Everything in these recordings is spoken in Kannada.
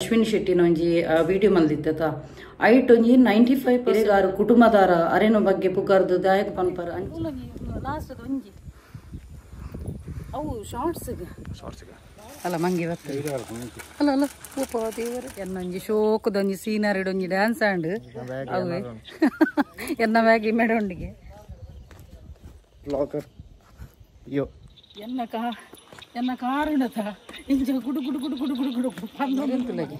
ashwinishetty ಒಂಜಿ ವಿಡಿಯೋ ಮಲ್ದಿತ್ತ ಐಟ್ ಒಂಜಿ 95 ಪೆರೆಗಾರು ಕುಟುಂಬದಾರ ಅರೆನ ಬಗ್ಗೆ ಪುಗಾರ್ದು ದಾಯಕ ಪನ್ಪರ ಲಾಸ್ಟ್ ಒಂಜಿ ಅವು ಶಾರ್ಟ್ಸ್ ಅಲ್ಲ ಮಂಗಿ ಬರ್ತದೆ ಅಲ್ಲ ಅಲ್ಲ ಪೂಪ ದೇವರು ಎನ್ನೊಂಜಿ ಶೋಕದೊಂಜಿ ಸೀನರಿ ಒಂಜಿ ಡ್ಯಾನ್ಸ್ ಆಂಡ್ ಅವೇ ಎನ್ನ ಮ್ಯಾಗಿ ಮೆಡೊಂಡಿಗೆ ಎನ್ನ ಕಾರಣತ ಇಂಚ ಗುಡು ಗುಡು ಗುಡು ಗುಡು ಗುಡು ಗುಡು ಪಂದೊಂದುಲಗೆ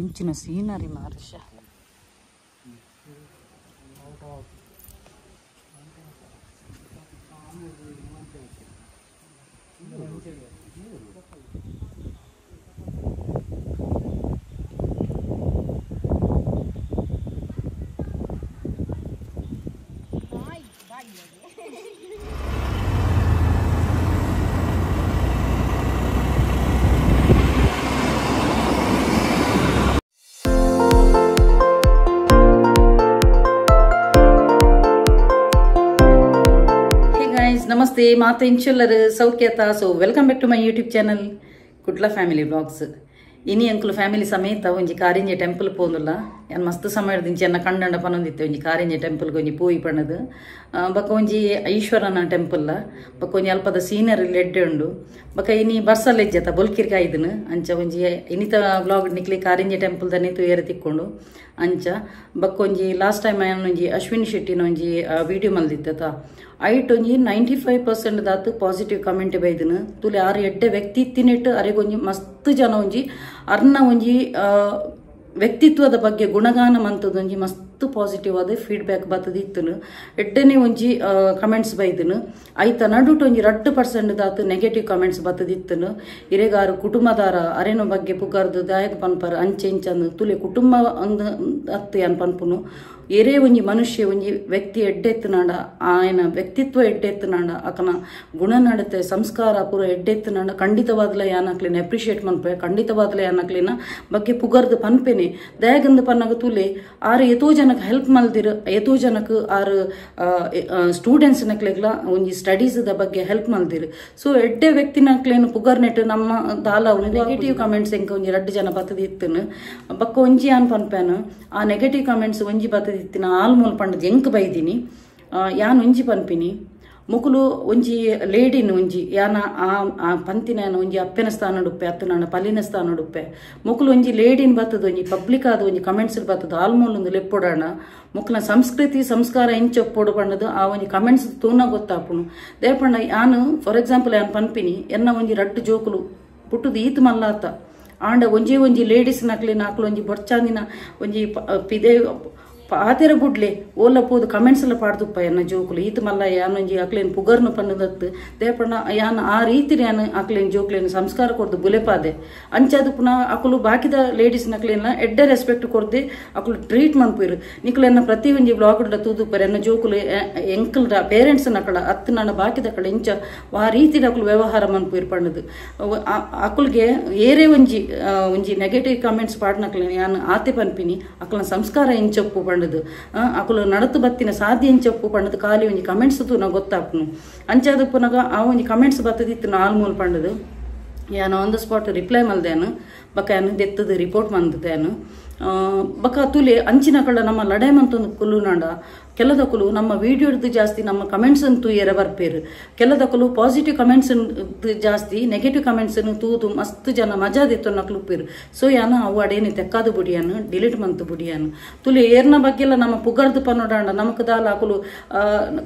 ಇಂಚಿನ ಸೀನರಿ ಮಾರ್ಷ ನಮಸ್ತೆ ಮಾತೆ ಇಂಚಲ್ಲರು ಸೌಖ್ಯತ so welcome back to my YouTube channel Kudla family vlogs ಇನಿ ಅಂಕುಲು ಫ್ಯಾಮಿಲಿ ಸಮೇತ ಒಂಜಿ ಕಾರಿಂಜೆ ಟೆಂಪಲ್ ಪೋಂದುಲ್ಲ ಏನು ಮಸ್ತ್ ಸಮಯದ ಇಂಚೆ ಎನ್ನ ಕಂಡಂಡ ಪನೊಂದಿತ್ತೆ ಒಂಜಿ ಕಾರಿಂಜೆ ಟೆಂಪಲ್ಗೆ ಒಂಜಿ ಪೋಯಿ ಪಣ್ಣದು ಬಕ್ಕ ಒಂಜಿ ಈಶ್ವರನ ಟೆಂಪಲ್ ಬಕ್ಕ ಒಂಜಿ ಅಲ್ಪದ ಸೀನರಿ ಲೆಡ್ಡೆ ಉಂಡು ಬಕ್ಕ ಇನಿ ಬರ್ಸಲ್ ಎಜ್ಜತ ಬೊಲ್ಕಿರ್ಕ ಐದನು ಅಂಚ ಒಂಜಿ ಇನಿತ ವ್ಲಾಗ್ ನಿಕ್ಲಿ ಕಾರಿಂಜೆ ಟೆಂಪಲ್ ದನೆ ತುಯರ ತಿಕ್ಕೊಂಡು ಅಂಚ ಬಕ್ಕ ಒಂಜಿ ಲಾಸ್ಟ್ ಟೈಮ್ ಒಂಜಿ ashwinishetty ಒಂಜಿ ವಿಡಿಯೋ ಮಲ್ದಿತ್ತ ಐಟ್ ಒಂಜಿ 95% ದಾತು ಪಾಸಿಟಿವ್ ಕಮೆಂಟ್ ಬೈದನು ತುಲೆ ಆರು ಎಡ್ಡೆ ವ್ಯಕ್ತಿ ಇತ್ತಿನೆಟ್ಟು ಅರೆಗೊಂಜಿ ಮಸ್ತ್ ಜನ ಒಂಜಿ ಅರ್ನ ಒಂಜಿ ವ್ಯಕ್ತಿತ್ವದ ಬಗ್ಗೆ ಗುಣಗಾನ ಮಂತದೊಂಜಿ ಮಸ್ತ್ ಪಾಸಿಟಿವ್ ಆದ ಫೀಡ್ಬ್ಯಾಕ್ ಬತ್ತದಿತ್ತನು ಎಡ್ಡನೆ ಒಂಜಿ ಕಮೆಂಟ್ಸ್ ಬೈದನು ಐತ ನಡುಟು ಒಂಜಿ 2% ದಾತು ನೆಗೆಟಿವ್ ಕಮೆಂಟ್ಸ್ ಬತ್ತದಿತ್ತನು ಇರೆಗಾರು ಕುಟುಂಬದಾರ ಅರೆನ ಬಗ್ಗೆ ಪುಗಾರ್ದು ದಾಯಕ ಪನ್ಪರ ಅಂಚೆ ಇಂಚಂದು ತುಲೆ ಕುಟುಂಬ ಅಂದು ಅತ್ತು ಅನ್ ಪನ್ಪುನು ಏರೇ ಒಂಜಿ ಮನುಷ್ಯ ಒಂಜಿ ವ್ಯಕ್ತಿ ಎಡ್ಡೆತ್ತನಾಂಡ ಆಯನ ವ್ಯಕ್ತಿತ್ವ ಎಡ್ಡೆತ್ತನಾಂಡ ಆಕನ ಗುಣನಡತೆ ಸಂಸ್ಕಾರ ಪೂರ ಎಡ್ಡೆತ್ತನಾಂಡ ಖಂಡಿತವಾದ್ಲ ಯಾನಕ್ಲಿನ ಅಪ್ರಿಷಿಯೇಟ್ ಮನ್ಪೆ ಖಂಡಿತವಾದ್ಲ ಯಾನಕ್ಲಿನ ಬಗ್ಗೆ ಪುಗರ್ದು ಪನ್ಪೆನೆ ದಯಗಂದು ಪನ್ನಗ ತುಲೆ ಆರು ಎತೋ ಜನಕ್ಕೆ ಹೆಲ್ಪ್ ಮಲ್ದಿರು ಎತೋ ಜನಕ್ಕೆ ಆರು ಸ್ಟೂಡೆಂಟ್ಸ್ ನಕ್ಲೆಗ್ಲ ಒಂಜಿ ಸ್ಟಡೀಸ್ ದ ಬಗ್ಗೆ ಹೆಲ್ಪ್ ಮಲ್ದಿರು ಸೊ ಎಡ್ಡೆ ವ್ಯಕ್ತಿನಕ್ಲೇನು ಪುಗರ್ನೆಟ್ ನಮ್ಮ ದಾಲ ನೆಗೆಟಿವ್ ಕಮೆಂಟ್ಸ್ ಎಂಕ ಒಂಜಿ 2 ಜನ ಬತ್ತದಿತ್ತನು ಬಕ್ಕ ಒಂಜಿ ಆನ್ ಪನ್ಪೇನು ಆ ನೆಗೆಟಿವ್ ಕಮೆಂಟ್ಸ್ ಒಂಜಿ ಬತ್ತದಿತ್ತಿನ ಆಲ್ಮೂಲ್ ಪಂಡದ ಎಂಕ್ ಬೈದಿನಿ ಯಾನ್ ಒಂಜಿ ಪನ್ಪಿನಿ ಮುಕುಲು ಒಂಜಿ ಲೇಡಿನ ಒಂಜಿ ಯಾನ ಆ ಪಂತಿನ ಒಂಜಿ ಅಪ್ಪೆನ ಸ್ಥಾನ ಡುಪ್ಪೆ ಅತ್ತು ನಾನು ಪಲ್ಲಿನ ಸ್ಥಾನ ಡುಪ್ಪೆ ಮುಕುಲು ಒಂಜಿ ಲೇಡಿನ ಬತ್ತದ ಒಂಜಿ ಪಬ್ಲಿಕ್ ಆದ ಒಂಜಿ ಕಮೆಂಟ್ಸ್ ಬತ್ತದ ಆಲ್ಮೋಲ್ ಒಂದು ಲೆಪ್ಪೊಡಾಣ ಮುಕ್ಲ ಸಂಸ್ಕೃತಿ ಸಂಸ್ಕಾರ ಎಂಚೊಪ್ಪೊಡು ಪಂಡದು ಆ ಒಂಜಿ ಕಮೆಂಟ್ಸ್ ತೂನ ಗೊತ್ತಾಪುನು ದೇಪಂಡ ಯಾನು ಫಾರ್ ಎಕ್ಸಾಂಪಲ್ ಯಾನ್ ಪನ್ಪಿನಿ ಎನ್ನ ಒಂಜಿ 2 ಜೋಕುಲು ಪುಟ್ಟುದು ಈತ್ ಮಲ್ಲಾತ ಆಂಡ ಒಂಜಿ ಲೇಡೀಸ್ ನಕ್ಲಿ ನಾಕ್ಲು ಒಂಜಿ ಬೊರ್ಚಾಂದಿನ ಒಂಜಿ ಪಿದೆ ಪಾತೆರ ಬುಡ್ಲೆ ಓಲ ಪೋದು ಕಮೆಂಟ್ಸ್ ಎಲ್ಲ ಪಾಡ್ದುಪ್ಪ ಎನ್ನ ಜೋಕುಲು ಈತ ಮಲ್ಲ ಯಾನು ಒಂಜಿ ಅಕ್ಲೇನು ಪುಗರ್ನು ಪನ್ನದತ್ತು ದೇಪಣ್ಣ ಯಾನು ಆ ರೀತಿ ಯಾನು ಅಕ್ಲೇನು ಜೋಕ್ಲೇನು ಸಂಸ್ಕಾರ ಕೊಡ್ದು ಬುಲೆಪಾದೆ ಅಂಚದು ಪುನಃ ಅಕುಲು ಬಾಕಿದ ಲೇಡೀಸ್ ನಕ್ಲೇನ ಎಡ್ಡೆ ರೆಸ್ಪೆಕ್ಟ್ ಕೊಡ್ದೆ ಅಕುಲು ಟ್ರೀಟ್ ಮನ್ಪುರು ನಿಕ್ಲೆನ್ನ ಪ್ರತಿ ಒಂಜಿ ಬ್ಲಾಗ್ಡ ತೂದುಪ್ಪರೆ ಎನ್ನ ಜೋಕುಲು ಎಂಕಲ್ರ ಪೇರೆಂಟ್ಸ್ ನಕಳ ಅತ್ತು ನನ್ನ ಬಾಕಿದ ಕಡೆ ಇಂಚ ಆ ರೀತಿ ಅಕುಲು ವ್ಯವಹಾರ ಮನ್ಪುರು ಪಣ್ಣದು ಅಕುಲ್ಗೆ ಏರೇ ಒಂಜಿ ನೆಗೆಟಿವ್ ಕಮೆಂಟ್ಸ್ ಪಾಡ್ನಕ್ಲೇನು ಯಾನು ಆತೆ ಪನ್ಪಿನಿ ಅಕಲ್ನ ಸಂಸ್ಕಾರ ಇಂಚಪ್ಪು ಪಂಡದು ಅಕುಲು ನಡತು ಬತ್ತಿನ ಸಾಧ್ಯ ಎಂಚಪ್ಪು ಪಂಡದು ಖಾಲಿ ಒಂಜಿ ಕಮೆಂಟ್ಸ್ ತೂನ ಗೊತ್ತಾಪ್ನು ಅಂಚಾದ ಪುನಗ ಆ ಒಂಜಿ ಕಮೆಂಟ್ಸ್ ಬತ್ತದಿತ್ತು ಆಲ್ಮೂಲ್ ಪಂಡದು ಯಾನು ಆನ್ ದ ಸ್ಪಾಟ್ ರಿಪ್ಲೈ ಮಲ್ದೇನು ಬಕ್ಕ ಯಾನು ದೆತ್ತದು ರಿಪೋರ್ಟ್ ಮಂದೇನು ಬಕ್ಕ ತುಲೆ ಅಂಚಿನ ಕಳ್ಳ ನಮ್ಮ ಲಡೆ ಮಂತೊಂದು ಕುಲುನಾಂಡ ಕೆಲದಕುಲು ನಮ್ಮ ವಿಡಿಯೋದು ಜಾಸ್ತಿ ನಮ್ಮ ಕಮೆಂಟ್ಸ್ ಅಂತೂ ಎರ ಬರ್ಪೇರು ಕೆಲದಕುಲು ಪಾಸಿಟಿವ್ ಕಮೆಂಟ್ಸ್ ಜಾಸ್ತಿ ನೆಗೆಟಿವ್ ಕಮೆಂಟ್ಸ್ ತೂದು ಮಸ್ತ್ ಜನ ಮಜಾ ದಿತ್ತು ನಕ್ಲುಪ್ಪೇರು ಸೊ ಯಾನ ಅವು ಅಡೇನಿ ತೆಕ್ಕಾದು ಬುಡಿಯಾನು ಡಿಲೀಟ್ ಮಂತು ಬುಡಿಯಾನು ತುಲೆ ಏರ್ನ ಬಗ್ಗೆಲ್ಲ ನಮ್ಮ ಪುಗರ್ದು ಪನ್ನೋಡಾಂಡ ನಮಕ್ ದಾಲ ಅಕುಲು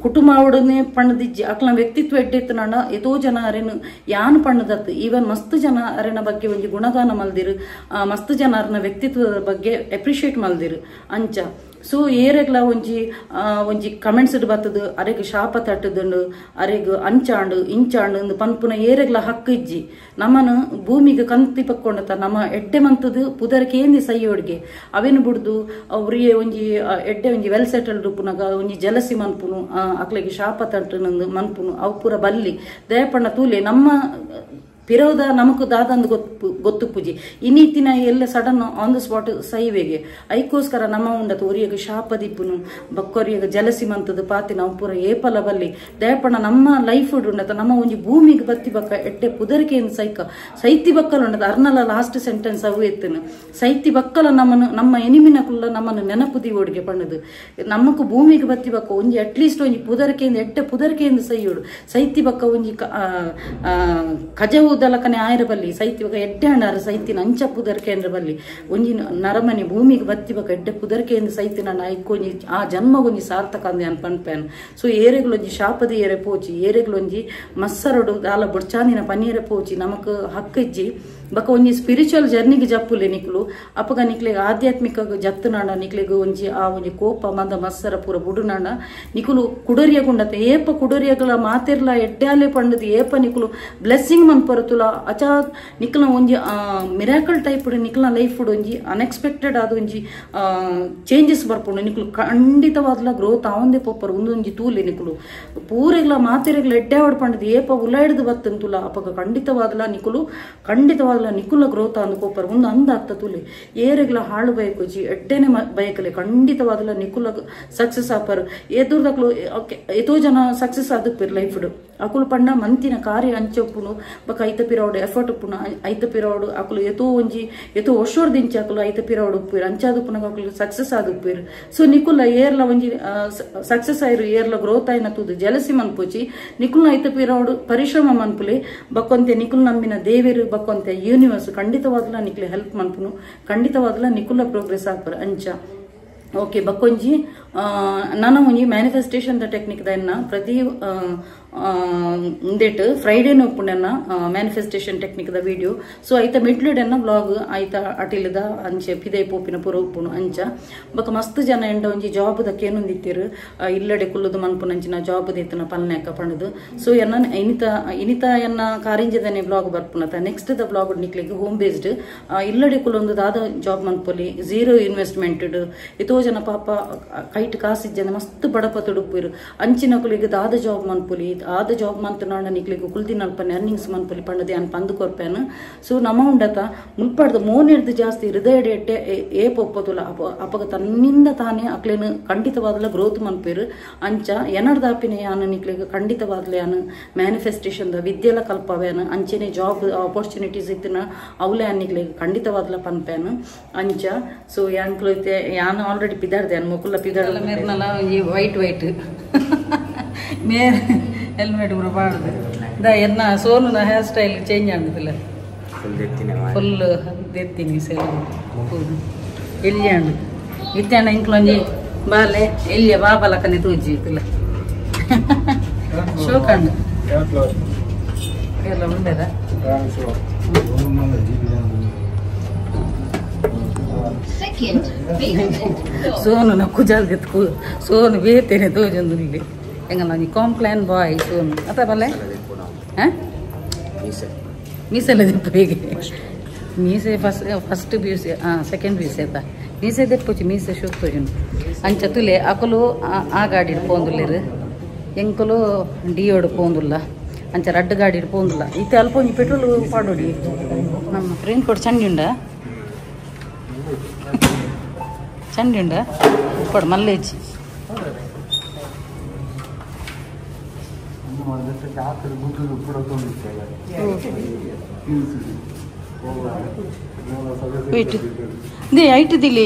ಕುಟುಂಬ ಅವಡನೆ ಪಣ್ಣದಿಜ್ಜಿ ಅಕ್ಲ ವ್ಯಕ್ತಿತ್ವ ಎಡ್ಡೆತ್ತನಾಂಡ ಎತೋ ಜನ ಅರೆನು ಯಾನ್ ಪಣ್ಣದತ್ತು ಈವನ್ ಮಸ್ತ್ ಜನ ಅರೆನ ಬಗ್ಗೆ ಒಂಜಿ ಗುಣಗಾನ ಮಲ್ದಿರು ಮಸ್ತ್ ಜನ ಅರನ ವ್ಯಕ್ತಿತ್ವದ ಬಗ್ಗೆ ಅಪ್ರಿಷಿಯೇಟ್ ಮಲ್ದಿರು ಅಂಚ ಸೊ ಏರೆಗ್ಲ ಒಂಜಿ ಕಮೆಂಟ್ಸ್ ಬತ್ತದು ಅರೆಗ್ ಶಾಪ ತಟ್ಟದುಂಡು ಅರೆಗ್ ಅಂಚಾಂಡು ಇಂಚಾಂಡು ಪನ್ಪುನ ಏರೆಗ್ಲ ಹಕ್ಕು ಇಜ್ಜಿ ನಮ್ಮನು ಭೂಮಿಗೆ ಕಂತಿ ಪಕ್ಕೊಂಡತ ನಮ್ಮ ಎಡ್ಡೆ ಮಂತದು ಪುದರಕೇಂದಿ ಸೈಯೋಡ್ಗೆ ಅವೇನು ಬಿಡ್ದು ಅವ್ರಿಗೆ ಎಡ್ಡೆ ಒಂಜಿ ವೆಲ್ ಸೆಟಲ್ಡ್ ಪುನಗ ಒಂಜಿ ಜಲಸಿ ಮನ್ಪುನು ಅಕ್ಲೆಗೆ ಶಾಪ ತಟ್ಟನಂದು ಮನ್ಪುನು ಅವು ಪೂರ ಬಲ್ಲಿ ದಯಪಣ್ಣ ತೂಲೆ ನಮ್ಮ ಪಿರೋದ ನಮಕ್ ದಾದಂದು ಗೊತ್ತು ಪೂಜಿ ಇನ್ನಿತ್ತಿನ ಎಲ್ಲ ಸಡನ್ ಆನ್ ದ ಸ್ಪಾಟ್ ಸೈವೇಗೆ ಐಕೋಸ್ಕರ ನಮ್ಮ ಉಂಡತ ಒರಿಯಗ ಶಾಪ ದಿಪ್ಪುನು ಬಕ್ಕೊರಿಯಗ ಜಲಸಿ ಮಂತದ ಪಾತಿನ ಪೂರ ಏಪಲ ಬಲ್ಲಿ ದಯಪಣ ನಮ್ಮ ಲೈಫ್ ಉಂಡತ ನಮ್ಮ ಒಂಜಿ ಭೂಮಿಗೆ ಬತ್ತಿ ಬಕ್ಕ ಎಡ್ಡೆ ಪುದರಿಕೆಯಿಂದ ಸೈತಿ ಬಕ್ಕಲ ಉಂಡದ ಅರ್ನಲ ಲಾಸ್ಟ್ ಸೆಂಟೆನ್ಸ್ ಅವು ಎತ್ತನು ಸೈತಿ ಬಕ್ಕಲ ನಮ್ಮ ಎನಿಮಿನ ಕುಲ್ಲ ನಮ್ಮನ್ನು ನೆನಪುದಿ ಓಡಿಗೆ ಪಣ್ಣದು ನಮಕ್ ಭೂಮಿಗೆ ಬತ್ತಿ ಬಕ್ಕ ಒಂಜಿ ಅಟ್ಲೀಸ್ಟ್ ಒಂಜಿ ಪುದರಿಕೆಯಿಂದ ಎಡ್ಡೆ ಪುದರಿಕೆಯಿಂದ ಸೈಯೋಡು ಸೈತಿ ಬಕ್ಕ ಒಂಜಿ ಕಜವು ದಲಕನೆ ಆಯ್ರ ಬಲ್ಲಿ ಸೈತಿ ಬಕ್ಕ ಎಡ್ಡೆ ಹಣ್ಣಾರ ಸೈತಿನ ಅಂಚ ಪುದರ್ಕೆ ಅಂದ್ರ ಬಲ್ಲಿ ಒಂಜಿ ನರಮನೆ ಭೂಮಿಗೆ ಬತ್ತಿ ಬಕ್ಕ ಎಡ್ಡೆ ಪುದರ್ಕೆಯಿಂದ ಸೈತಿನ ಐಕೊಂಜಿ ಆ ಜನ್ಮಗೊಂಜಿ ಸಾರ್ಥಕ ಅಂದೆ ಅನ್ ಪನ್ಪೇನ್ ಸೊ ಏರೆಗಳೊಂಜಿ ಶಾಪದ ಏರೆ ಪೋಚಿ ಏರೆಗಳೊಂಜಿ ಮಸ್ಸರಡು ದಾಲ ಬುಡ್ಚಾನಿನ ಪನೀರೆ ಪೋಚಿ ನಮಕ್ ಹಕ್ಕಿಜ್ಜಿ ಬಕ ಒಂಜಿ ಸ್ಪಿರಿಚುವಲ್ ಜರ್ನಿಗೆ ಜಪ್ಪುಲೆ ನಿಕ್ಲು ಅಪಗ ನಿಕ್ಲೆಗ್ ಆಧ್ಯಾತ್ಮಿಕ ಜತ್ತುನಾಂಡ ನಿಕ್ಲೆಗ್ ಒಂಜಿ ಆ ಒಂಜಿ ಕೋಪ ಮಂದ ಮಸ್ಸರ ಪೂರ ಬುಡುನಾಂಡ ನಿಕುಲು ಕುಡರಿಯಗುಂಡತ ಏಪ ಕುಡರಿಯಗಳ ಮಾತೆರ್ಲ ಎಡ್ಡಾಲೆ ಪಂಡದು ಏಪ ನಿಕುಲು ಬ್ಲೆಸ್ಸಿಂಗ್ ಮನ್ಪರತುಲ ಅಚಾ ನಿಕ್ಲ ಒಂಜಿ ಮಿರಾಕಲ್ ಟೈಪ್ ನಿಕ್ಲ ಲೈಫ್ ಒಂಜಿ ಅನ್ಎಕ್ಸ್ಪೆಕ್ಟೆಡ್ ಆದ ಒಂಜಿ ಚೇಂಜಸ್ ಬರ್ಪುಂಡು ನಿಕ್ಲು ಖಂಡಿತವಾದ್ಲ ಗ್ರೋತ್ ಅವಂದೇ ಪೋಪರ್ ಒಂದೊಂಜಿ ತೂಲೆ ನಿಕ್ಲು ಪೂರೆಗ್ಲ ಮಾತೆರೆಗ್ಲ ಎಡ್ಡೆ ಹೊಡ್ಪಂಡದು ಏಪ ಉಲಾಯ್ದು ಬತ್ತಂತುಲ ಅಪಗ ಖಂಡಿತವಾದ್ಲ ನಿಕುಲು ಖಂಡಿತವಾದ ನಿಕುಲ ಗ್ರೋತ್ ಅಂದ್ಕೋಪರ್ ಒಂದು ಅಂದ ಆಗ್ತ ತುಲಿ ಏರೆಗ್ಲ ಹಾಳು ಬಯಕು ಜಿ ಎಡ್ಡೆನೆ ಬಯಕಲೆ ಖಂಡಿತವಾದಲ್ಲ ನಿಕುಲ ಸಕ್ಸಸ್ ಆಪರ್ ಎದುರ್ದಕ್ಲು ಎತೋ ಜನ ಸಕ್ಸಸ್ ಆದಪ್ಪಿರ್ ಲೈಫ್ ಅಕುಲು ಪಂಡ ಮಂತಿನ ಕಾರ್ಯ ಅಂಚೊಪ್ಪುನು ಬಕ ಐತ ಪಿರಾವಡು ಎಫರ್ಟ್ ಉಪ್ಪುನ ಐತ ಪಿರಾವಡು ಅಕುಲು ಎತೋ ವರ್ಷೋರ್ದಿಂಚ ಅಕುಲು ಐತ ಪಿರಾವಡು ಉಪ್ಪಿರ್ ಅಂಚಾದುಪ್ಪುನ ಅಕುಲು ಸಕ್ಸಸ್ ಆದುಪ್ಪಿರ್ ಸೊ ನಿಕುಲ ಏರ್ಲ ಒಂಜಿ ಸಕ್ಸಸ್ ಆಯ್ರು ಏರ್ಲ ಗ್ರೋತ್ ಆಯ್ನ ತೂದು ಜಲಸಿ ಮನ್ಪುಚಿ ನಿಕುಲ್ನ ಐತ ಪಿರಾವಡು ಪರಿಶ್ರಮ ಮನ್ಪುಲೆ ಬಕ್ಕೊಂತೆ ನಿಕುಲ್ ನಮ್ಮಿನ ದೇವೇರು ಬಕ್ಕೊಂತೆ ಯೂನಿವರ್ಸ್ ಖಂಡಿತವಾದ್ಲ ನಿಕ್ಲೆ ಹೆಲ್ಪ್ ಮನ್ಪುನು ಖಂಡಿತವಾದ್ಲ ನಿಕುಲ ಪ್ರೋಗ್ರೆಸ್ ಆಗ್ಬಾರ ಅಂಚ ಓಕೆ ಬಕ್ಕೊಂಜಿ ನಾನು ಒಂಜಿ ಮ್ಯಾನಿಫೆಸ್ಟೇಷನ್ ದ ಟೆಕ್ನಿಕ್ ದನ್ನ ಪ್ರತಿ ಉಂದೆಟ್ ಫ್ರೈಡೇನ ಉಪ್ಪುಂಡೆನ್ನ ಮ್ಯಾನಿಫೆಸ್ಟೇಷನ್ ಟೆಕ್ನಿಕ್ ದ ವಿಡಿಯೋ ಸೊ ಐತ ಮಿಡ್ಲುಡೆನ್ನ ವ್ಲಾಗ್ ಐತ ಅಟಿಲ್ದ ಅಂಚೆ ಪಿದೈ ಪೋಪಿನ ಪುರ ಉಪ್ಪುನು ಅಂಚ ಬಕ ಮಸ್ತ್ ಜನ ಎಂಡ ಒಂಜಿ ಜಾಬ್ ದ ಕೇನುಂದಿತ್ತಿರು ಇಲ್ಲಡೆ ಕುಲ್ಲುದು ಮನ್ಪುನಂಚಿನ ಜಾಬ್ ದಿತ್ತನ ಪಲ್ನೆಕ ಪಂಡದು ಸೊ ಎನ್ನ ಇನಿತ ಎನ್ನ ಕಾರಿಂಜದನೆ ವ್ಲಾಗ್ ಬರ್ಪುನತ ನೆಕ್ಸ್ಟ್ ದ ವ್ಲಾಗ್ ನಿಕ್ಲಿಗೆ ಹೋಮ್ ಬೇಸ್ಡ್ ಇಲ್ಲಡೆ ಕುಲ್ಲೊಂದು ದಾದ ಜಾಬ್ ಮನ್ಪೊಲಿ ಝೀರೋ ಇನ್ವೆಸ್ಟ್ಮೆಂಟ್ ಎತೋ ಜನ ಪಾಪ ಕೈಟ್ ಕಾಸಿಜ್ಜನ ಮಸ್ತ್ ಬಡಪತ ಡುಪ್ಪಿರು ಅಂಚಿನ ಕುಲಿಗೆ ದಾದ ಜಾಬ್ ಮನ್ಪೊಲಿ ಆದ ಜಾಬ್ ಮಂತನಾಂಡ ನಿಕ್ಲಿಗೆ ಕುಲ್ದಿನ ಅಲ್ಪನೆ ಅರ್ನಿಂಗ್ಸ್ ಮನ್ಪೊಲಿ ಪಂಡದೆ ಅನ್ ಪಂದು ಕೊರ್ಪೇನು ಸೊ ನಮ್ಮ ಉಂಡತ ಮುಲ್ಪಡ್ದು ಮೋನಿಡ್ದು ಜಾಸ್ತಿ ಹೃದಯ ಎಟ್ಟೆ ಏಪ ಒಪ್ಪದುಲ ಅಪಗ ತನ್ನಿಂದ ತಾನೇ ಅಕ್ಲೇನು ಖಂಡಿತವಾದಲ ಗ್ರೋತ್ ಮನ್ಪೇರು ಅಂಚ ಎನರ್ದಾಪಿನ ಯಾನು ನಿಕ್ಲಿಗೆ ಖಂಡಿತವಾದ್ಲೆ ಯಾನು ಮ್ಯಾನಿಫೆಸ್ಟೇಷನ್ ದ ವಿದ್ಯೆಲ ಕಲ್ಪವೇನು ಅಂಚೆನೆ ಜಾಬ್ ಆಪರ್ಚುನಿಟೀಸ್ ಇತ್ತಿನ ಅವಲೇ ಅನ್ನಿಕ್ಲಿಗೆ ಖಂಡಿತವಾದ್ಲ ಪನ್ಪೇನು ಅಂಚ ಸೊ ಯಾನ್ಕ್ಲೈತೆ ಯಾನು ಆಲ್ರೆಡಿ ಪಿದಾಡ್ದೆ ಅನ್ ಮುಕುಲ್ಲ ಪಿದಾಡಲ್ಲ ಮೇರ್ನಲ್ಲ ಈ ವೈಟ್ ಮೇರ್ ಹೆಲ್ಮೆಟ್ ಕೂಡ ಬಾಡ್ದು ದ ಎನ್ನ ಸೋನುನ ಹೇರ್ ಸ್ಟೈಲ್ ಚೇಂಜ್ ಆಗುದಿಲ್ಲ ಫುಲ್ ದೆತ್ತೀನಿ ಸೆಲ್ ಎಲ್ಲಿ ಅಂಡು ಇತ್ತಣ್ಣ ಇಂಕ್ಲೊಂಜಿ ಬಾಲೆ ಎಲ್ಲಿಯ ಬಾಬಲಕನೆ ತೂಜಿತ್ತಿಲ್ಲ ಶೋಕಂಡು ಎಲ್ಲ ಉಂಡೆದ ಸೋನು ನಾ ಕುಜಾಲ್ಗೆತ್ಕು ಸೋನು ಬೇತೇನೆ ತೋಜೊಂದು ಇಲ್ಲಿ ಹೆಂಗಲ್ಲ ನೀ ಕಾಂಪ್ಲಾನ್ ಬಾಯ್ ಸೋನು ಅತ್ತ ಬಲ್ಲೆ ಹಾಂ ಮೀಸೆಲ್ಲ ದೆಪ್ಪ ಹೇಗೆ ಮೀಸೆ ಫಸ್ಟ್ ಪಿ.ಯು.ಸಿ ಸೆಕೆಂಡ್ ಪಿ.ಯು.ಸಿ ಆಯ್ತಾ ಮೀಸೆ ದೆಪ್ಪುಚಿ ಮೀಸೆ ಶೂಕ್ ತೋಜುನು ಅಂಚ ತುಲೆ ಅಕಲು ಆ ಗಾಡಿ ಪೋಂದುಲ್ಲೇರು ಎಂಕಲು ಡಿಯೋಡು ಪೋಂದುಲ್ಲ ಅಂಚ ರಡ್ಡು ಗಾಡಿ ಪೋಂದುಲ್ಲ ಇತ್ತೆ ಅಲ್ಪ ಒಂಜಿ ಪೆಟ್ರೋಲ್ ಪಾಡೋಡಿ ನಮ್ಮ ಟ್ರೈನ್ ಕೊಡು ಚಂಡಿ ಉಂಡ ಕೊಡು ಮಲ್ಲೇಜಿ ದೇ ಐಟ್ ದಿಲಿ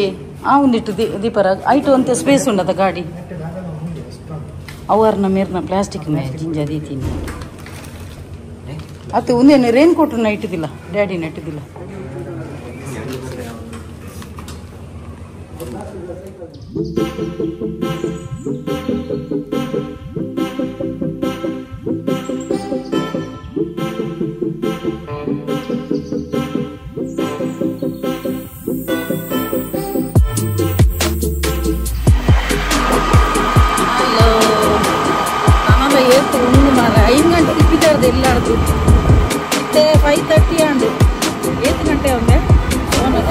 ಆ ಒಂದಿಟ್ಟು ದೀಪರ ಐಟು ಅಂತ ಸ್ಪೇಸ್ ಉಂಡದ ಗಾಡಿ ಅವರ್ನ ಮೇರ್ನ ಪ್ಲಾಸ್ಟಿಕ್ ಜಿಂಜ ದೀತೀನಿ ಅದು ಒಂದೇನು ರೇನ್ ಕೋಟ್ರನ್ನ ಇಟ್ಟಿದ್ದಿಲ್ಲ ಡ್ಯಾಡಿನ ಇಟ್ಟಿದ್ದಿಲ್ಲ ಎಲ್ಲಾರ್ದು ಮತ್ತೆ 5:30 ಅಂಡು 8 ಗಂಟೆ ಒಂದೇ ಫೋನದ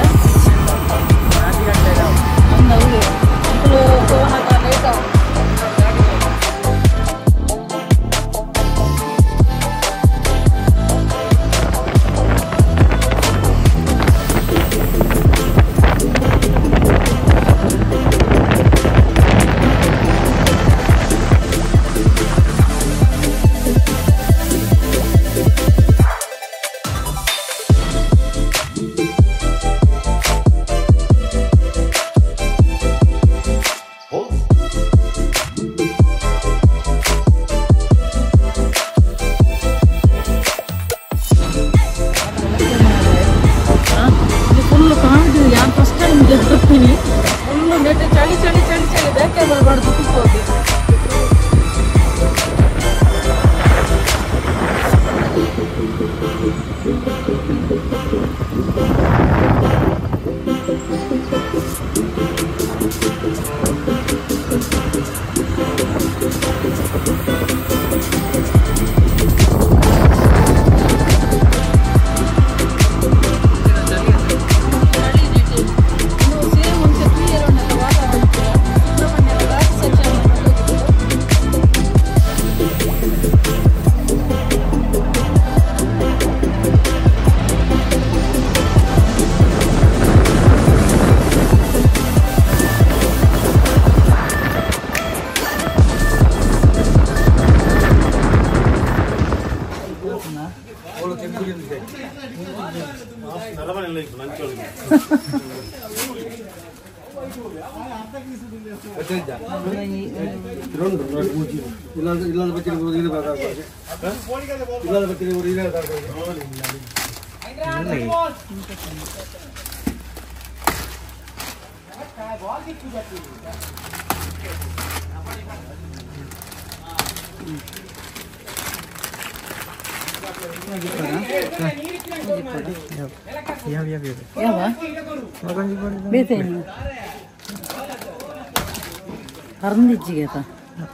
ಹರಿದಿಜ್ಜಿಗೆ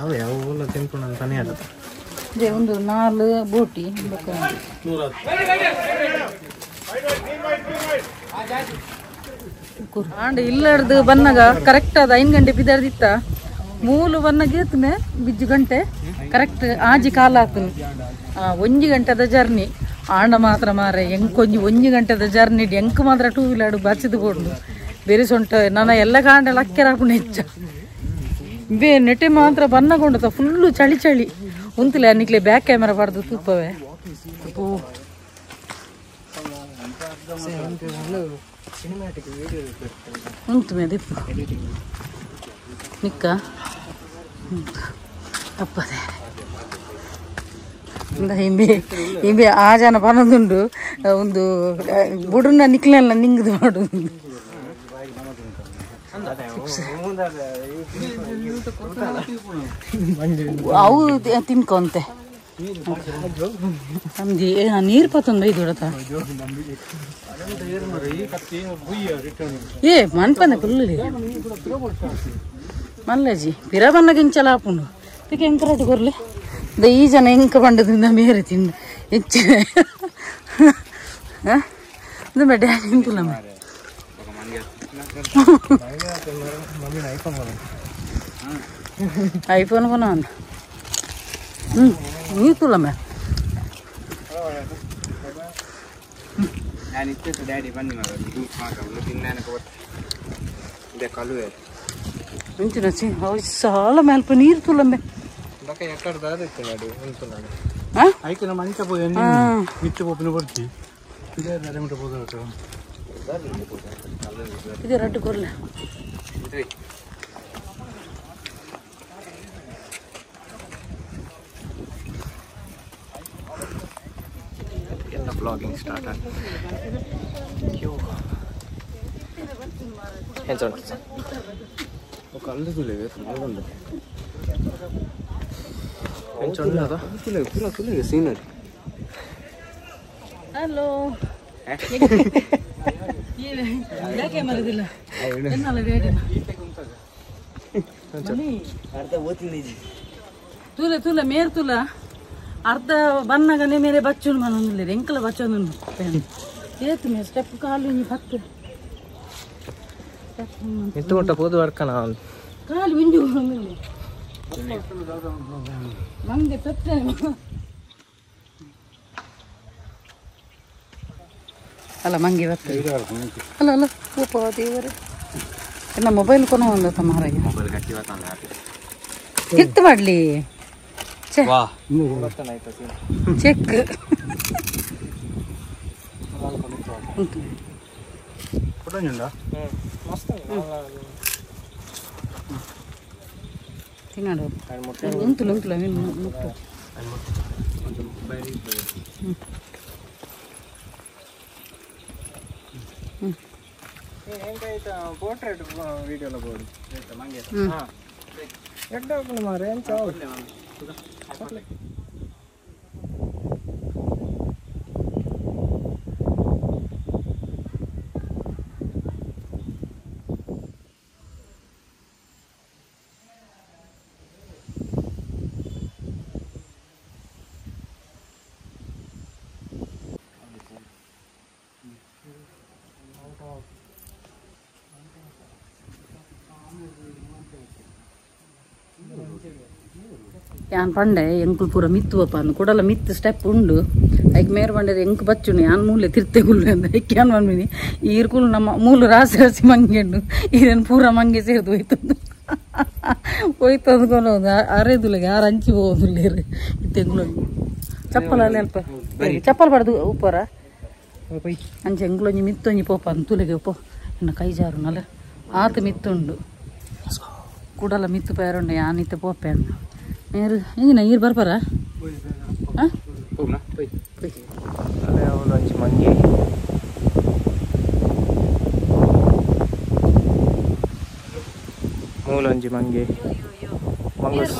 ಅವೇ ಅವೆಲ್ಲ ತಿನ್ಕೊಂಡು ತಾನೇ ಆಗುತ್ತೆ ಅದೇ ಒಂದು 4 ಬೋಟಿ ಆಂಡ ಇಲ್ಲಡ್ದು ಬನ್ನಗ ಕರೆಕ್ಟ್ ಅದ 5 ಗಂಟೆ ಬಿದ್ದಾರ್ದಿತ್ತ ಮೂಲು ಬನ್ನಗೆ ಏತನೆ ಬಿಜ್ಜು ಗಂಟೆ ಕರೆಕ್ಟ್ ಆಜಿ ಕಾಲ ಆತನು 1 ಗಂಟೆದ ಜರ್ನಿ ಆಂಡ ಮಾತ್ರ ಮಾರೆ ಎಂಕೊಂಜಿ 1 ಗಂಟೆದ ಜರ್ನಿ ಎಂಕ್ ಮಾತ್ರ 2 ವೀಲರ್ ಬಚ್ಚಿದು ಕೊಡು ಬೇರೆ ಸೊಂಟ ನನ್ನ ಎಲ್ಲ ಕಾಂಡೆಲ್ಲ ಅಕ್ಕೆರ ಹಾಕೊಂಡು ಹೆಚ್ಚ ಬೇ ನೆಟೆ ಮಾತ್ರ ಬನ್ನಗೊಂಡು ಫುಲ್ಲು ಚಳಿ ಚಳಿ ಉಂತಿಲ್ಲ ನಿಕ್ಲೆ ಬ್ಯಾಕ್ ಕ್ಯಾಮೆರಾ ಪಡ್ದು ತುಪ್ಪವೇ ಉಂಟು ಮೇದಿಪ್ಪು ನಿಕ್ಕ ತಪ್ಪದೆ ಹಿಂಬೆ ಹಿಂಬೆ ಆ ಜನ ಪನ್ನದುಂಡು ಒಂದು ಬುಡುನ ನಿಕ್ಲೆಲ್ಲ ನಿಂಗದು ಮಾಡುದು ಅವು ತಿನ್ಕೊಂತೆ ನಮ್ದು ನೀರು ಪತ್ತೊಂದು ಐದು ಹೊಡತ ಏ ಮನ್ಪಂದೆ ಫುಲ್ಲು ಮಲ್ಲಜಿ ಪಿರ ಬನ್ನಗಿಂಚಲ ಹಾಪುಂಡು ಅದಕ್ಕೆ ಎಂಕರಾಟಿ ಕೊರ್ಲಿ ಈ ಜನ ಎಂಕ ಬಂಡದಿಂದ ಮೇರೆ ತಿಂದು ಹೆಚ್ಚು ಡ್ಯಾಡಿ ನಿಂತಿಲ್ಲ ಐಫೋನ್ ಕೊನ ನೀರು ತುಲ್ಲ ಮೇ ಇಂಚಿನ ಸಾಲ ಮೇಲ್ಪ ನೀರು ತುಲ್ಲಂಬೆ ಇದು ರಡ್ಡು ಕೊರ್ಲೆ ಎಲ್ಲ ಬ್ಲಾಗಿಂಗ್ ಸ್ಟಾರ್ಟ್ ಆಗಿ ಕಲ್ಲು ತುಳಿವೆ ಸುಮ್ಮನೆ ಪೂರ ತುಳಿವೆ ಸೀನರಿ ಹಲೋ ಯಾಕೆ ಮರದಿಲ್ಲ ಎನ್ನಲ್ಲ ಬೇಡ ತುಲ ತುಲ ಮೇರ್ ತುಲ ಅರ್ಧ ಬನ್ನಗನೆ ಮೇಲೆ ಬಚ್ಚುನು ಮನೊಂದಿಲ್ಲ ಎಂಕಲ ಬಚ್ಚೊಂದು ಏತು ಮೇ ಸ್ಟೆಪ್ ಕಾಲು ಹತ್ತು ಎತ್ತುಕೊಂಡ ಹೋದ ವರ್ಕನ ಕಾಲು ಬಿಂಜು ಮಂಗೆ ಪೆತ್ತ ಅಲ್ಲ ಮಂಗೆ ಬತ್ತ ಅಲ್ಲ ಅಲ್ಲ ಉಪ ದೇವರೇ ಎಲ್ಲ ಮೊಬೈಲ್ ಕೊನ ಒಂದು ತಮಾರಾಗಿ ಎತ್ತು ಮಾಡ್ಲಿ ಚೆಕ್ ತಿನ್ನೋದು ಉಂಟುಲ ಉಂಟುಲ ಮೀನು ಮುಟ್ಟು ಪೋರ್ಟ್ರೇಟ್ ವಿಡಿಯೋಲ ಬೋರ್ಡ್ ಮಂಗೆ ಎಡ್ಡ ಮಾರೆ ಎಂತ ಯಾನ್ ಪಂಡೆ ಎಂಕುಲ್ ಪೂರ ಮಿತ್ತುವಪ್ಪ ಅಂದು ಕೊಡಲ ಮಿತ್ತು ಸ್ಟೆಪ್ ಉಂಡು ಐಕ್ ಮೇರ್ ಬಂಡರೆ ಎಂಕ್ ಬಚ್ಚುನಿ ಯಾನ್ ಮೂಲೆ ತಿರ್ತೆ ಗುಲ್ಲು ಅಂದ ಐಕ್ ಯಾನ್ ಬಂದ್ಬಿನಿ ಈರ್ಕುಲು ನಮ್ಮ ಮೂಲು ರಾಸಿ ರಾಸಿ ಮಂಗೆಂಡು ಇದನ್ನು ಪೂರ ಮಂಗೆ ಸೇರ್ದು ಹೋಯ್ತದು ಕೊನೋದು ಅರೆದುಲೆಗೆ ಯಾರು ಹಂಚಿ ಹೋಗುದಿಲ್ಲ ತೆಂಗುಲು ಚಪ್ಪಲ ಅಲ್ಲಿ ಅಲ್ಪ ಚಪ್ಪಲ್ ಪಡ್ದು ಉಪ್ಪರ ಅಂಚೆ ಎಂಗ್ಲೊಂಜಿ ಮಿತ್ತೊಂಜಿ ಪೋಪ ಅಂತುಲೆಗೆ ಪೋ ಇನ್ನು ಕೈ ಜಾರು ನಲ್ಲ ಆತ ಮಿತ್ತುಂಡು ಕೂಡಲ ಮಿತ್ತು ಪೇರುಂಡೆ ಯಾನಿತ್ತೆ ಪೋಪೆ ಅಂತ ನೀರು ಏನ ನೀರು ಬರ್ಬಾರ ಹಾಂ ಮಂಗಿ ಮೂಲಂಜಿ ಮಂಗಿ ಮಂಗಸ್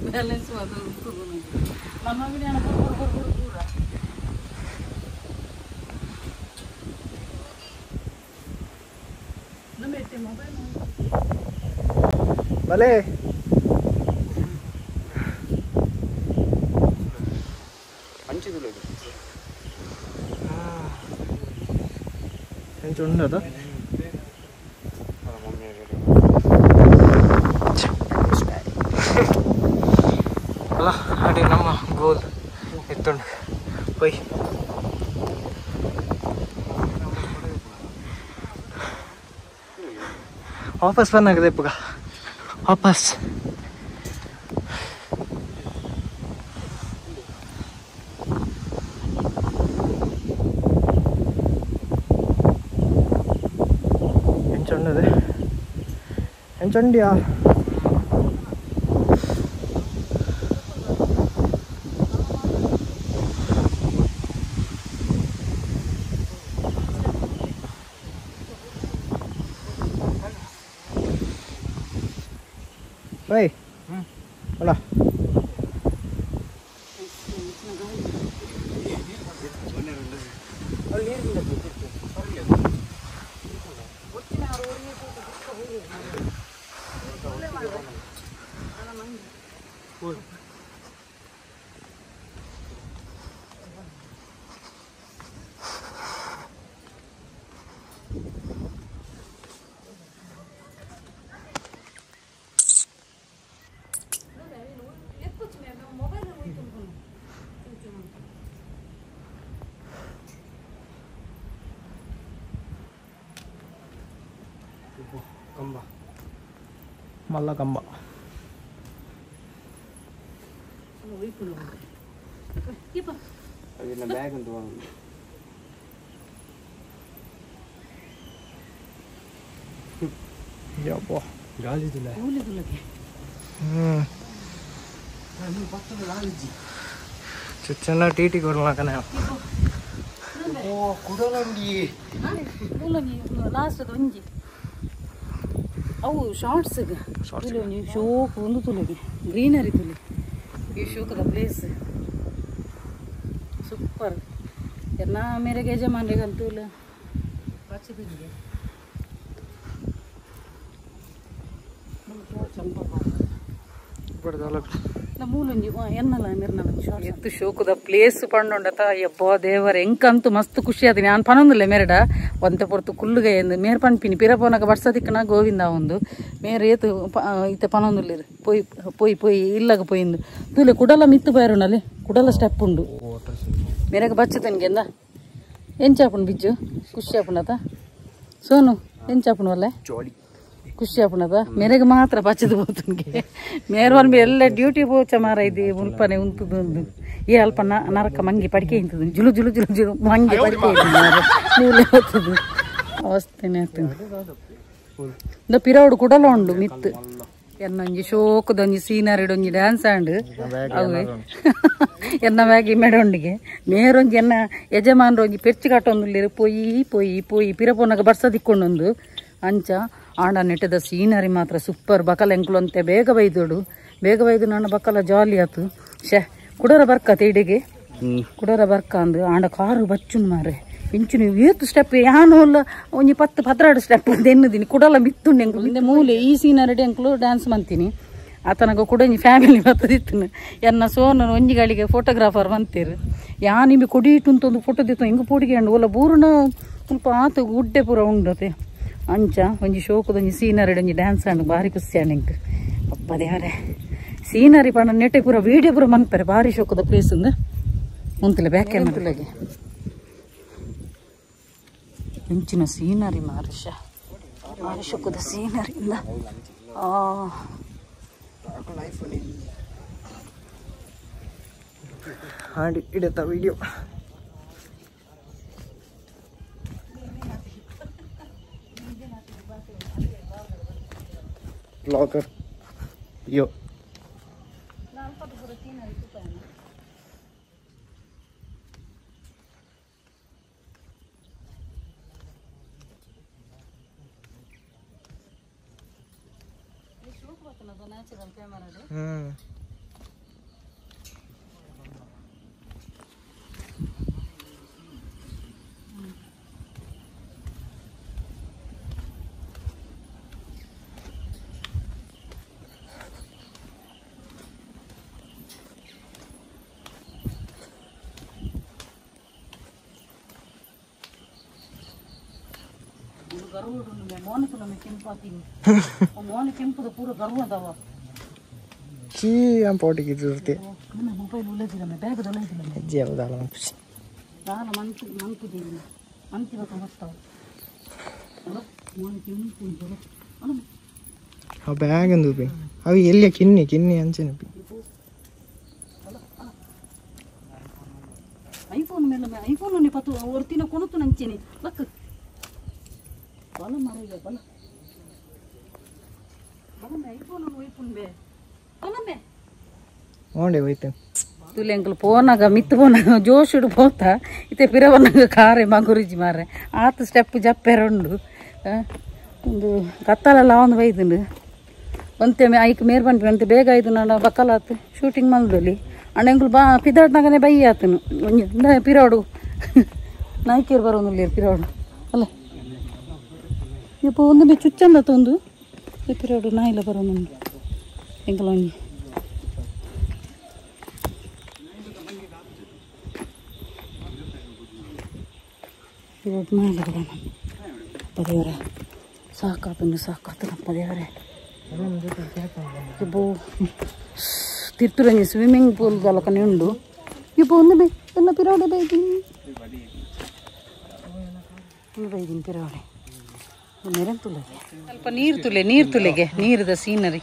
ಬ್ಯಾಲೆನ್ಸ್ ಬಲೆ ಹೆಂಚುಂಡದ ಅಲ್ಲ ಅಡಿ ನಮ್ಮ ಗೋಲ್ ಎತ್ತುಂಡು ಪೈ ವಾಪಸ್ ಬಂದಾಗದೆ ಇಪ್ಪಗ ವಾಪಸ್ ಎಂಚೊಂಡಿಯಾ Hey, hola. ಕಂಬ ಮಲ್ಲ ಕಂಬ ಬ್ಯಾಗ್ ಅಂತ ಗಾಳಿದಿಲ್ಲ ಚೆನ್ನಾಗಿ ಟಿ ಕೊಡ್ಲಾಕನೆ ಕುಡಲಂಡಿ ಲಾಸ್ಟ್ ಒಂಜಿ ಅವು ಶಾರ್ಟ್ಸ್ ತುಲೆ ಶೋಕ್ ಒಂದು ತುಲೆಗೆ ಗ್ರೀನರಿ ತುಲೆ ಈ ಶೋಕದ ಪ್ಲೇಸ್ ಸೂಪರ್ ಎಲ್ಲ ಮೇರೆಗೆ ಯಜಮಾನ್ರಿಗಂತೂ ಇಲ್ಲ ಬಚ್ಚಿದಿಗೆ ಮೂಲಂಜಿ ಎನ್ನಲ್ಲ ಎತ್ತು ಶೋಕದ ಪ್ಲೇಸ್ ಪಂಡೊಂಡತ ಯಬ್ಬ ದೇವರ ಎಂಕಂತೂ ಮಸ್ತ್ ಖುಷಿ ಆದ ನಾನು ಪನೊಂದಿಲ್ಲ ಮೇರಡ ಒಂತೆ ಪೊರ್ತು ಕುಲ್ಲುಗೆ ಎಂದು ಮೇರ್ ಪನ್ಪಿನಿ ಪಿರಪೋನಗ ಬರ್ಸದಿಕ್ಕನ ಗೋವಿಂದ ಒಂದು ಮೇರೆ ಏತು ಇತ್ತೆ ಪನೊಂದಿಲ್ಲ ಪೊಯ್ ಪೊಯ್ ಪೊಯ್ ಇಲ್ಲಗ ಪೊಯ್ದು ತೂಲೆ ಕುಡಲ ಮಿತ್ತು ಬೈರುನಲ್ಲಿ ಕುಡಲ ಸ್ಟೆಪ್ ಉಂಡು ಮೇರೆಗೆ ಬಚ್ಚತನಿಗೆ ಎಂದ ಎಂಚಾಪುಣ್ ಬಿಜ್ಜು ಖುಷಿ ಆಪುಣತ ಸೋನು ಎಂಚಾಪುಣ ಅಲ್ಲೇ ಖುಷಿ ಆಪುಣದ ಮೇರೆಗೆ ಮಾತ್ರ ಬಚ್ಚದು ಹೋತನ್ಗೆ ಮೇರ್ವನ್ ಎಲ್ಲ ಡ್ಯೂಟಿ ಪೋಚ ಮಾರ ಇದೆ ಮುಲ್ಪನೆ ಉಂತುದು ಒಂದು ಏ ಅಲ್ಪ ನರಕ ಮಂಗಿ ಪಡಿಕೆ ಇಂತದು ಜುಲು ಜುಲು ಜುಲು ಜುಲು ಮಂಗಿ ಪಡಿಕೆ ಮೂಲೆ ಹೋಗ್ತದೆ ಅವಸ್ಥೆನೇ ಆಗ್ತದೆ ಇಂದ ಪಿರವಡು ಕುಡಲ ಉಂಡು ಮಿತ್ತು ಎನ್ನೊಂಜಿ ಶೋಕದೊಂಜಿ ಸೀನರಿಡೊಂಜಿ ಡ್ಯಾನ್ಸ್ ಆಂಡ್ ಅವೇ ಎನ್ನ ಮ್ಯಾಗಿ ಮೆಡೊಂಡಿಗೆ ಮೇರೊಂಜಿ ಎನ್ನ ಯಜಮಾನ್ರು ಒಂಜಿ ಪೆರ್ಚಿ ಕಟ್ಟೊಂದುಲ್ಲೇರು ಪೊಯ್ ಪೊಯ್ ಪೊಯ್ ಪಿರಪೋನಾಗ ಬರ್ಸದಿಕ್ಕೊಂಡೊಂದು ಅಂಚ ಆಂಡ ನೆಟ್ಟದ ಸೀನರಿ ಮಾತ್ರ ಸೂಪರ್ ಬಕಲ ಎಂಕ್ಲು ಅಂತೆ ಬೇಗ ಬೈದು ನನ್ನ ಬಕಲ ಜಾಲಿ ಆತು ಶೇ ಕುಡರ ಬರ್ಕ ತೇಡಿಗೆ ಕುಡರ ಬರ್ಕ ಅಂದು ಆಂಡ ಕಾರು ಬಚ್ಚುನ್ ಮಾರೆ ಇಂಚು ನೀವು ಏತು ಸ್ಟೆಪ್ ಯಾನು ಅಲ್ಲ ಒಂಜಿ 10-12 ಸ್ಟೆಪ್ ಅಂತ ಎನ್ನುದೀನಿ ಕುಡಲ ಮಿತ್ತುಂಡು ಎಂಕ್ಲು ಹಿಂದೆ ಮೂಲೆ ಈ ಸೀನರಿ ಎಂಕ್ಲು ಡ್ಯಾನ್ಸ್ ಮಂತೀನಿ ಆತನಗ ಕೂಡ ಫ್ಯಾಮಿಲಿ ಬರ್ತದಿತ್ತು ಎನ್ನ ಸೋನ ಒಂಜಿಗಳಿಗೆ ಫೋಟೋಗ್ರಾಫರ್ ಬಂತೀರು ಯಾ ನಿಮಗೆ ಕೊಡಿ ಇಟ್ಟುಂತೊಂದು ಫೋಟೋ ದಿತ್ತು ಹಿಂಗೆ ಪೋಡಿಗೆ ಅಂಡು ಒಲ್ಲ ಬೂರ್ನ ಸ್ವಲ್ಪ ಆತು ಗುಡ್ಡೆ ಪೂರ ಉಂಡತೆ ಅಂಚ ಒಂಜಿ ಶೋಕದೊಂಜಿ ಸೀನರಿ ಒಂಜಿ ಡ್ಯಾನ್ಸ್ ಆಂಡ್ ಭಾರಿ ಖುಷಿ ಆಂಡ್ ಅಪ್ಪ ದೇವರೇ ಸೀನರಿ ಪಂಡ ನೆಟ್ಟೆ ಪೂರ ವೀಡಿಯೋ ಪೂರ ಮನ್ಪರೆ ಭಾರಿ ಶೋಕದ ಪ್ಲೇಸ್ ಇಂದ ಮುಂತಿಲ್ಲ ಬ್ಯಾಕ್ ಕ್ಯಾಮ್ರಾಗೆ ಇಂಚಿನ ಸೀನರಿ ಮಾರುಷ ಭಾರಿ ಶೋಕದ ಸೀನರಿಯಿಂದ ಹಾಡಿ ಇಡತ್ತ ವಿಡಿಯೋ ಬ್ಲಾಗರ್ ಅಯ್ಯೋ ची हम पोटी की जरूरत है मोबाइल उल्लेखित में बैग उल्लेखित में जी अब डालो दाल मन की दी मन की बात मत हेलो मन की नहीं हेलो ಆ ಬ್ಯಾಗ್ ಎಂದು ಬಿ ಅವು ಎಲ್ಲಿ ಕಿನ್ನಿ ಅಂಚೆನ ಬಿ ಐಫೋನ್ ಮೇಲೆ ಐಫೋನ್ ನಿ ಪತ್ತು ವರ್ತಿನ ಕೊಣತು ನಂಚೆನಿ ಲಕ್ ಬಲ ಮಾರಯ್ಯ ಬಲ ಬಲಮೆ ಐಫೋನ್ ಐಫೋನ್ ಬೇ ಬಲಮೆ ಓಂಡೆ ಹೋಯ್ತು ತುಲೆ ಅಂಕಲ್ ಪೋನಾಗ ಮಿತ್ತು ಪೋನಾಗ ಜೋಶುಡು ಪೋತ ಇತ್ತೆ ಪಿರವನಾಗ ಕಾರೆ ಮಗುರಿಜಿ ಮಾರೆ ಆತ ಸ್ಟೆಪ್ ಜಪ್ಪೆರೊಂಡು ಒಂದು ಕತ್ತಲೆಲ್ಲ ಒಂದು ಬೈದುಂಡು ಒಂತೆ ಐಕ್ ಮೇರ್ಬಂಡ್ ಅಂತೆ ಬೇಗ ಆಯ್ತು ನಾನು ಬಕ್ಕಲಾತ್ ಶೂಟಿಂಗ್ ಮಂದಲಿ ಅಣ್ಣಂಗಳು ಬಾ ಪಿದಾಡ್ನಾಗನೆ ಬೈ ಆತನು ಪಿರೋಡು ನಾಯ್ಕೇರು ಬರೋನು ಪಿರೋಡು ಅಲ್ಲ ಇಪ್ಪ ಒಂದು ಚುಚ್ಚಂದತ್ತ ಒಂದು ಪಿರೋಡು ನಾಯಿಲ್ಲ ಬರೋನು ಎಂಕಲ್ ಒಂಜಿ ಪಿರೋಡು ನಾಯಿಲ್ಲ ಬರೋನು ಪದೇವರ ಸಾಕಾತನಪ್ಪ ದೇವರೇ ಇಬ್ಬು ತಿರ್ತುರಂಜಿ ಸ್ವಿಮ್ಮಿಂಗ್ ಪೂಲ್ ಗಲಕನೆ ಉಂಡು ಇಬ್ಬು ಒಂದು ಎಲ್ಲ ಪಿರಾವಡೆ ಬೈದೀನಿ ಪಿರಾವಡೆ ನೆರನ್ ತುಲೆಗೆ ಸ್ವಲ್ಪ ನೀರು ತುಲೆಗೆ ನೀರದ ಸೀನರಿ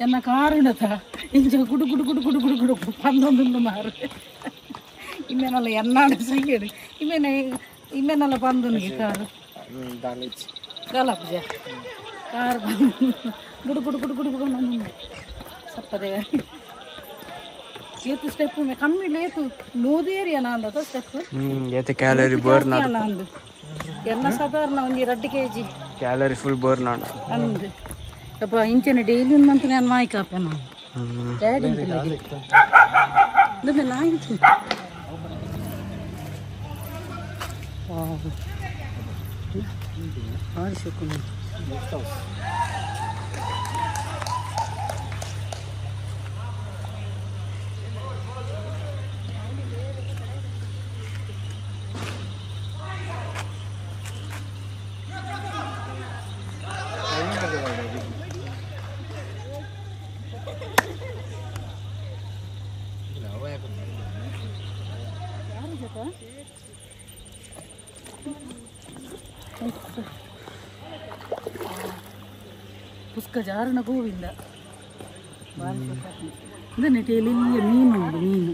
ಎನ್ನ ಕಾರುಣತ ಇಂಚ ಗುಡು ಗುಡು ಗುಡು ಗುಡು ಗುಡು ಗುಡು ಪಂದೊಂದು ಮಾರು ಇಮ್ಮೇನಲ್ಲ ಎನ್ನಾಡು ಸಂಗೇಡು ಇಮ್ಮೇನಲ್ಲ ಪಂದೊಂದಿಗೆ ಕಾರು ಗಲಪ್ಜ ಕಾರು ಗುಡು ಗುಡು ಗುಡು ಗುಡು ಗುಡು ನಂದು ಸಪ್ಪದೆ ಏತು ಸ್ಟೆಪ್ ಕಮ್ಮಿ ಲೇತು ನೋದೇರಿಯ ನಾಂದ ಸ್ಟೆಪ್ ಏತೆ ಕ್ಯಾಲರಿ ಬರ್ನ್ ಅಂದು ಎಲ್ಲ ಸಾಧಾರಣ ಒಂದು 2 kg ಕ್ಯಾಲರಿ ಫುಲ್ ಬರ್ನ್ ಅಂದು ಅಪ್ಪ ಇಂಚನೆ ಡೈಲಿ ಒಂದು ಮಂತ್ ನಾನು ಮಾಯಿ ಕಾಪೆ ನಾನು ಡ್ಯಾಡಿ ಇಲ್ಲ ನಾಯಿತು ಆಡಿಸಿಕೊಂಡು ಪುಸ್ಕ ಜಾರಣ ಗೋವಿಂದ ನೆಟ್ಟಿ ಎಲೆಲ್ಲಿಯ ಮೀನು ಉಂಟು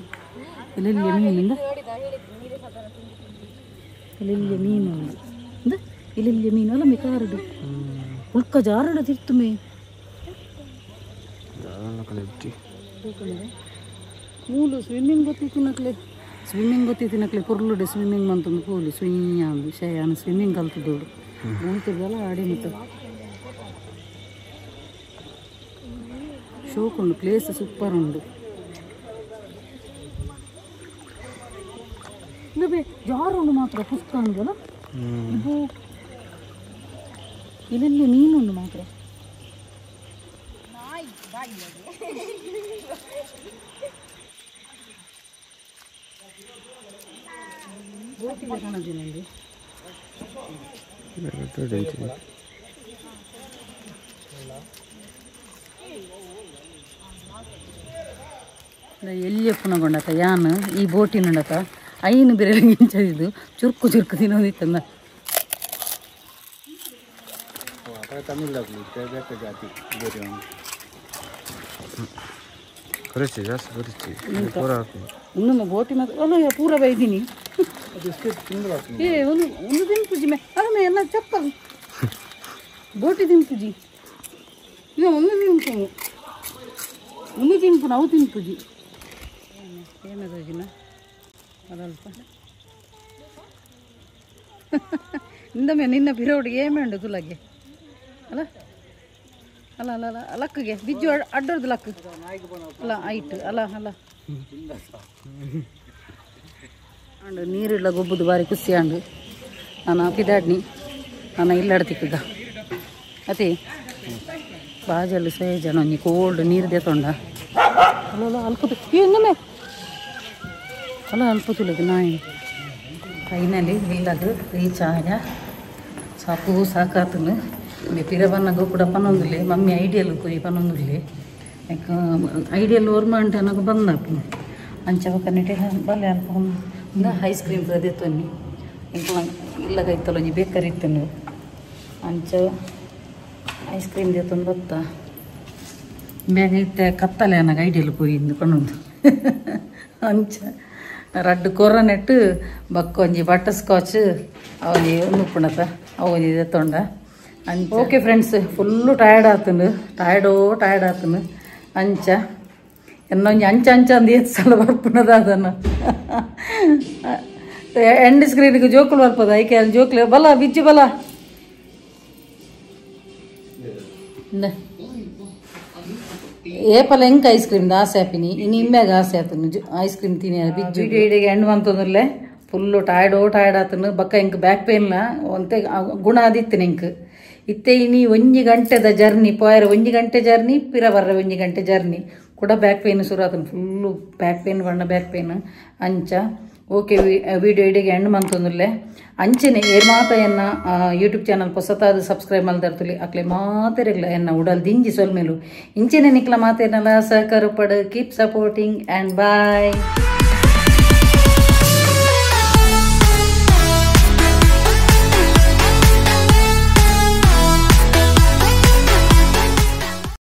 ಎಲೆಲ್ಲಿಯ ಮೀನಿಂದ ಎಲೆಲ್ಲಿಯ ಮೀನು ಉಂಟು ಎಲೆಲ್ಲಿಯ ಮೀನು ಅಲ್ಲ ಮೇ ಕಾರಡು ಉಳ್ಕ ಜಾರಣ ತಿರ್ತು ಮೇ ಮೂಲು ಸ್ವಿಮ್ಮಿಂಗ್ ಗೊತ್ತಿತ್ತು ನಕ್ಲೆ ಪೊರ್ಲುಡೆ ಸ್ವಿಮ್ಮಿಂಗ್ ಮಂತೊಂದು ಪೋಲಿ ಸುಯ್ಯಾನು ಶಯಾನು ಸ್ವಿಮ್ಮಿಂಗ್ ಕಲ್ತಿದ್ದೋಡು ಮೂತಿದ್ದೆಲ್ಲ ಆಡಿ ಮತ್ತು ಶೋಕುಂಡು ಪ್ಲೇಸ್ ಸೂಪರ್ ಉಂಡು ಇದು ಜಾರುಂಡು ಮಾತ್ರ ಪುಸ್ತಕ ಉಂಟಲ್ಲ ಇದು ಇಲ್ಲೆಲ್ಲಿ ಮೀನುಂಡು ಮಾತ್ರ ಬೋಟಿಗೆ ಕಾಣೋದಿಲ್ಲ ಎಲ್ಲಿ ಪುನಗೊಂಡತ ಯಾನು ಈ ಬೋಟಿನುಂಡತ ಐನು ಬಿರಲಿ ಗಿಂಚದಿದ್ದು ಚುರುಕು ತಿನ್ನೋದಿತ್ತಂದ ಕರೆಸಿ ಜಾಸ್ತಿ ಕರೆಸಿ ಪೂರ ಹಾಕು ಇನ್ನೊಮ್ಮೆ ಬೋಟಿ ಮಾತ್ರ ಅಲ್ಲ ಪೂರ ಬೈದೀನಿ ಏ ಒಂದು ತಿನ್ಪುಜಿ ಮೇ ಅಲ್ಲ ಎಲ್ಲ ಚಪ್ಪಲ್ ಬೋಟಿ ತಿನ್ಪುಜಿ ಇಲ್ಲ ಒಂದು ತಿನ್ಪು ನಾವು ತಿನ್ಪುಜಿ ಏನದಿನ ಅದಲ್ಪ ಇಂದಮೆ ನಿನ್ನ ಪಿರೋಡಿಗೆ ಏಮೇಂಡು ತುಲಗೆ ಅಲ್ಲ ಅಲ್ಲ ಅಲ್ಲ ಅಲ್ಲ ಲಕ್ಕಿಗೆ ಬಿಜ್ಜು ಅಡ್ಡೋದು ಲಕ್ ಅಲ್ಲ ಆಯ್ತು ಅಲ್ಲ ಅಲ್ಲ ಅಂಡು ನೀರಿಲ್ಲ ಗೊಬ್ಬುದು ಬಾರಿ ಖುಷಿ ಅಂಡು ನಾನು ಪಿದಾಡ್ನಿ ನಾನು ಇಲ್ಲಡ್ತಿಕ್ಕಗ ಅತಿ ಬಾಜಲ್ಲಿ ಸೇಜನ ಒಂಜಿ ಕೋಲ್ಡ್ ನೀರು ದೇತೊಂಡ ಅಲ್ಲ ಅಲ್ಪದು ಇನ್ನೊಮ್ಮೆ ಅಲ್ಲ ಅಲ್ಪದುಲದು ನಾಯಿ ಫೈನಲಿ ಇಲ್ಲದು ರೀಚ್ ಆಗ ಸಾಕು ಸಾಕಾತನು ಪಿರವನ್ನ ಕೂಡ ಪನ್ನೊಂದುಲೆ ಮಮ್ಮಿ ಐಡಿಯಲ್ ಕೊಯ್ ಪನ್ನೊಂದುಲೆ ಐಡಿಯಲ್ ಓರ್ಮ అంటే నాకు ಬಂದಾಪು ಅಂಚವ ಕನ್ನಿಟೆ ಬಲ್ಲೆ ಅಲ್ಪ ಒಂದು ಐಸ್ ಕ್ರೀಮ್ ಪ್ರದೇತೊನ್ನಿ ಇಂಕ ಇಲ್ಲಗೈತಲ್ಲ ಒಂಜಿ ಬೇಕರಿ ಇತ್ತನು ಅಂಚ ಐಸ್ ಕ್ರೀಮ್ ದೇತೊಂದು ಬತ್ತ ಬೇಗ ಇತ್ತೆ ಕತ್ತಲೆ ನನಗೆ ಐಡಿಯಲ್ ಕೊಯ್ದು ಪನ್ನೊಂದು ಅಂಚ ರಡ್ಡು ಕೊರ ನೆಟ್ಟು ಬಕ್ಕ ಒಂಜಿ ಬಟರ್ ಸ್ಕಾಚ್ ಅವನಿ ಒಂದು ಪುಣತ ಅವನಿ ದೇತೊಂಡ ಅಂಚ ಓಕೆ ಫ್ರೆಂಡ್ಸ್ ಫುಲ್ಲು ಟಯರ್ಡ್ ಆತನು ಟಯರ್ಡ್ ಆತನು ಅಂಚ ಇನ್ನೊಂದು ಅಂಚ ಅಂದು ಎಷ್ಟು ಸಲ ಬರ್ಪುಣದ ಅದನ್ನು ಎಂಡ್ ಸ್ಕ್ರೀನ್ಗೆ ಜೋಕುಲು ಬರ್ಪದ ಐಕೆ ಅಲ್ಲಿ ಜೋಕ್ಲೆ ಬಲ ಬಿಜ್ಜು ಬಲ ಏಪಲ ಎಂಕ ಐಸ್ ಕ್ರೀಮ್ ಆಸೆ ಆಪಿನಿ ಇನ್ನು ಇಮ್ಮ್ಯಾಗ ಆಸೆ ಆತನು ಐಸ್ ಕ್ರೀಮ್ ತಿನಿ ಬಿಜ್ಜು ಇಡಿಗೆ ಎಂಡ್ ಬಂತಂದ್ರಲ್ಲೇ ಫುಲ್ಲು ಟಯರ್ಡ್ ಆತನು ಬಕ್ಕ ಇಂಕ ಬ್ಯಾಕ್ ಪೇನ್ಲ ಒಂತೆ ಗುಣ ಆದಿತ್ತು ಇಂಕ ಇತ್ತೆ ಇನಿ 1 ಗಂಟೆದ ಜರ್ನಿ ಪೋಯರ 1 ಗಂಟೆ ಜರ್ನಿ ಪಿರ ಬರ್ರೆ 1 ಗಂಟೆ ಜರ್ನಿ ಕೂಡ ಬ್ಯಾಕ್ ಪೇನ್ ಶುರು ಆತನು ಫುಲ್ಲು ಬ್ಯಾಕ್ ಪೇನ್ ಅಂಚ ಓಕೆ ವಿಡಿಯೋ ಇಡಿಗೆ ಎಂಡ್ ಮಂತಂದುಲ್ಲೆ ಅಂಚನೆ ಏರ್ ಮಾತ ಎನ್ನ ಯೂಟ್ಯೂಬ್ ಚಾನಲ್ ಹೊಸತಾದ ಸಬ್ಸ್ಕ್ರೈಬ್ ಮಲ್ದರ್ತಲಿ ಅಕ್ಲೆ ಮಾತೆರೆಗ್ಲ ಎನ್ನ ಉಡಲ್ ದಿಂಜಿ ಸೊಲ್ಮೇಲು ಇಂಚೆನೆ ನಿಕ್ಲ ಮಾತೇನಲ್ಲ ಸಹಕಾರ ಪಡ ಕೀಪ್ ಸಪೋರ್ಟಿಂಗ್ ಆ್ಯಂಡ್ ಬಾಯ್.